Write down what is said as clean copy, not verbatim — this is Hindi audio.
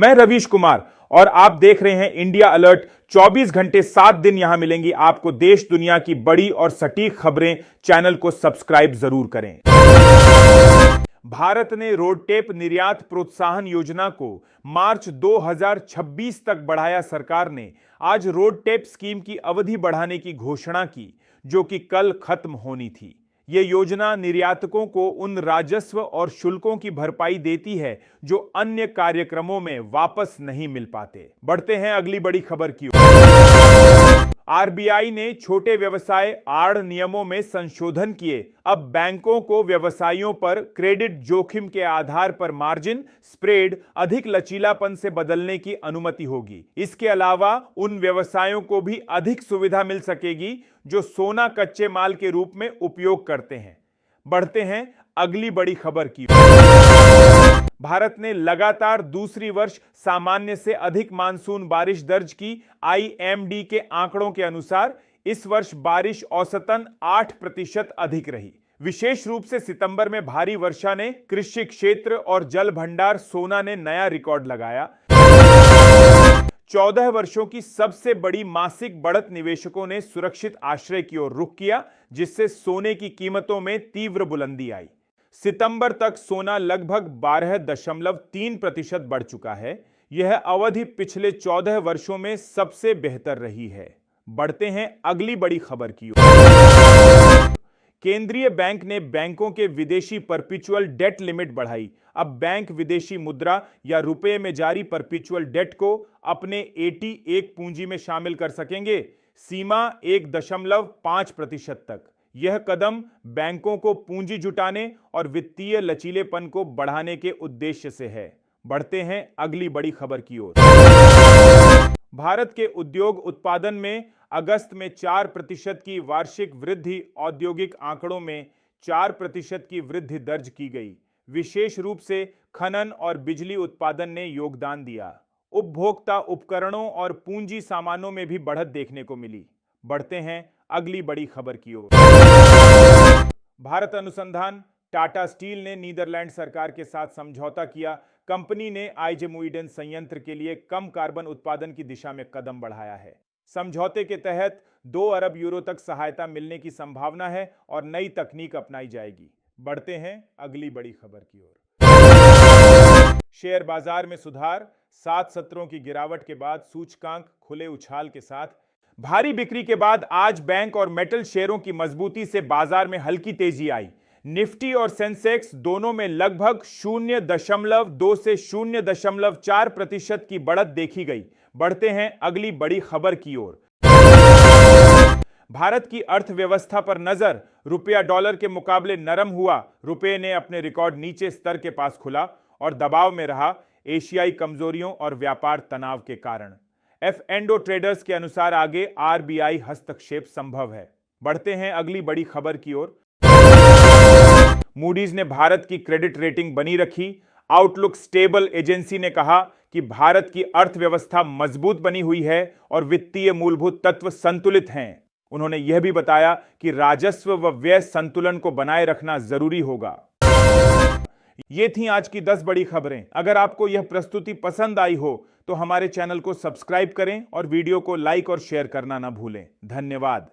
मैं रवीश कुमार और आप देख रहे हैं इंडिया अलर्ट। 24 घंटे 7 दिन यहां मिलेंगी आपको देश दुनिया की बड़ी और सटीक खबरें। चैनल को सब्सक्राइब जरूर करें। भारत ने रोडटेप निर्यात प्रोत्साहन योजना को मार्च 2026 तक बढ़ाया। सरकार ने आज रोडटेप स्कीम की अवधि बढ़ाने की घोषणा की, जो कि कल खत्म होनी थी। यह योजना निर्यातकों को उन राजस्व और शुल्कों की भरपाई देती है जो अन्य कार्यक्रमों में वापस नहीं मिल पाते। बढ़ते हैं अगली बड़ी खबर की ओर। आरबीआई ने छोटे व्यवसाय आड़ नियमों में संशोधन किए। अब बैंकों को व्यवसायियों पर क्रेडिट जोखिम के आधार पर मार्जिन स्प्रेड अधिक लचीलापन से बदलने की अनुमति होगी। इसके अलावा उन व्यवसायों को भी अधिक सुविधा मिल सकेगी जो सोना कच्चे माल के रूप में उपयोग करते हैं। बढ़ते हैं अगली बड़ी खबर की। भारत ने लगातार दूसरी वर्ष सामान्य से अधिक मानसून बारिश दर्ज की। आईएमडी के आंकड़ों के अनुसार इस वर्ष बारिश औसतन 8% अधिक रही। विशेष रूप से सितंबर में भारी वर्षा ने कृषि क्षेत्र और जल भंडार सोना ने नया रिकॉर्ड लगाया। 14 वर्षों की सबसे बड़ी मासिक बढ़त निवेशकों ने सुरक्षित आश्रय की ओर रुख किया, जिससे सोने की कीमतों में तीव्र बुलंदी आई। सितंबर तक सोना लगभग 12.3% बढ़ चुका है। यह अवधि पिछले 14 वर्षों में सबसे बेहतर रही है। बढ़ते हैं अगली बड़ी खबर की ओर। केंद्रीय बैंक ने बैंकों के विदेशी परपेचुअल डेट लिमिट बढ़ाई। अब बैंक विदेशी मुद्रा या रुपए में जारी परपेचुअल डेट को अपने AT1 पूंजी में शामिल कर सकेंगे। सीमा 1.5% तक। यह कदम बैंकों को पूंजी जुटाने और वित्तीय लचीलेपन को बढ़ाने के उद्देश्य से है। बढ़ते हैं अगली बड़ी खबर की ओर। भारत के उद्योग उत्पादन में अगस्त में 4% की वार्षिक वृद्धि, औद्योगिक आंकड़ों में 4% की वृद्धि दर्ज की गई। विशेष रूप से खनन और बिजली उत्पादन ने योगदान दिया। उपभोक्ता उपकरणों और पूंजी सामानों में भी बढ़त देखने को मिली। बढ़ते हैं अगली बड़ी खबर की ओर। भारत अनुसंधान टाटा स्टील ने नीदरलैंड सरकार के साथ समझौता किया। कंपनी ने आइजमुइडन संयंत्र के लिए कम कार्बन उत्पादन की दिशा में कदम बढ़ाया है। समझौते के तहत 2 अरब यूरो तक सहायता मिलने की संभावना है और नई तकनीक अपनाई जाएगी। बढ़ते हैं अगली बड़ी खबर की ओर। शेयर बाजार में सुधार, 7 सत्रों की गिरावट के बाद सूचकांक खुले उछाल के साथ। भारी बिक्री के बाद आज बैंक और मेटल शेयरों की मजबूती से बाजार में हल्की तेजी आई। निफ्टी और सेंसेक्स दोनों में लगभग 0.2 से 0.4% की बढ़त देखी गई। बढ़ते हैं अगली बड़ी खबर की ओर। भारत की अर्थव्यवस्था पर नजर। रुपया डॉलर के मुकाबले नरम हुआ। रुपये ने अपने रिकॉर्ड नीचे स्तर के पास खुला और दबाव में रहा, एशियाई कमजोरियों और व्यापार तनाव के कारण। एफ&ओ ट्रेडर्स के अनुसार आगे आरबीआई हस्तक्षेप संभव है। बढ़ते हैं अगली बड़ी खबर की ओर। मूडीज ने भारत की क्रेडिट रेटिंग बनी रखी। आउटलुक स्टेबल एजेंसी ने कहा कि भारत की अर्थव्यवस्था मजबूत बनी हुई है और वित्तीय मूलभूत तत्व संतुलित हैं। उन्होंने यह भी बताया कि राजस्व व व्यय संतुलन को बनाए रखना जरूरी होगा। ये थी आज की 10 बड़ी खबरें। अगर आपको यह प्रस्तुति पसंद आई हो तो हमारे चैनल को सब्सक्राइब करें और वीडियो को लाइक और शेयर करना ना भूलें। धन्यवाद।